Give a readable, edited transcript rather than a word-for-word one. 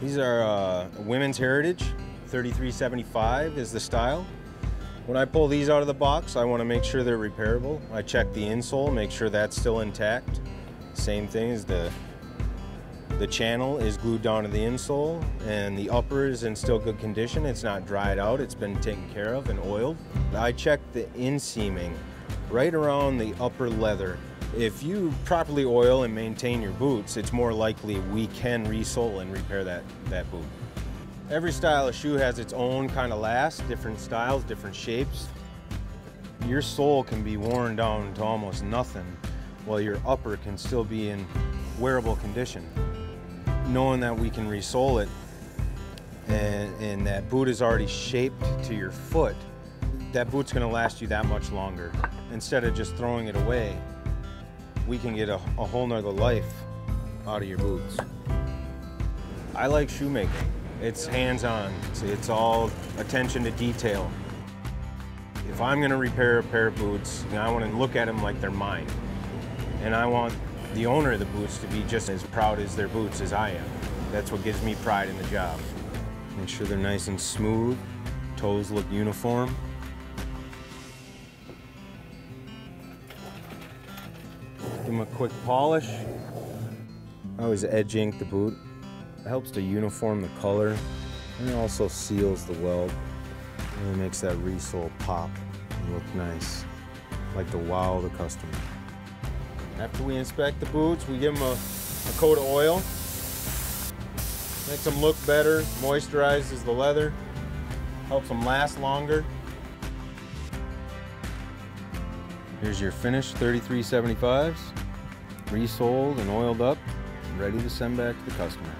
These are Women's Heritage. 3375 is the style. When I pull these out of the box, I want to make sure they're repairable. I check the insole, make sure that's still intact. Same thing as the channel is glued down to the insole, and the upper is in still good condition. It's not dried out, it's been taken care of and oiled. I check the inseaming right around the upper leather. If you properly oil and maintain your boots, it's more likely we can resole and repair that boot. Every style of shoe has its own kind of last, different styles, different shapes. Your sole can be worn down to almost nothing, while your upper can still be in wearable condition. Knowing that we can resole it and that boot is already shaped to your foot, that boot's gonna last you that much longer. Instead of just throwing it away, we can get a whole nother life out of your boots. I like shoemaking. It's hands-on. It's all attention to detail. If I'm gonna repair a pair of boots, I want to look at them like they're mine. And I want the owner of the boots to be just as proud as their boots as I am. That's what gives me pride in the job. Make sure they're nice and smooth. Toes look uniform. Give them a quick polish. I always edge ink the boot. It helps to uniform the color, and it also seals the weld. And it makes that resole pop and look nice, like to wow the customer. After we inspect the boots, we give them a coat of oil. Makes them look better, moisturizes the leather, helps them last longer. Here's your finished 3375s, resoled and oiled up, ready to send back to the customer.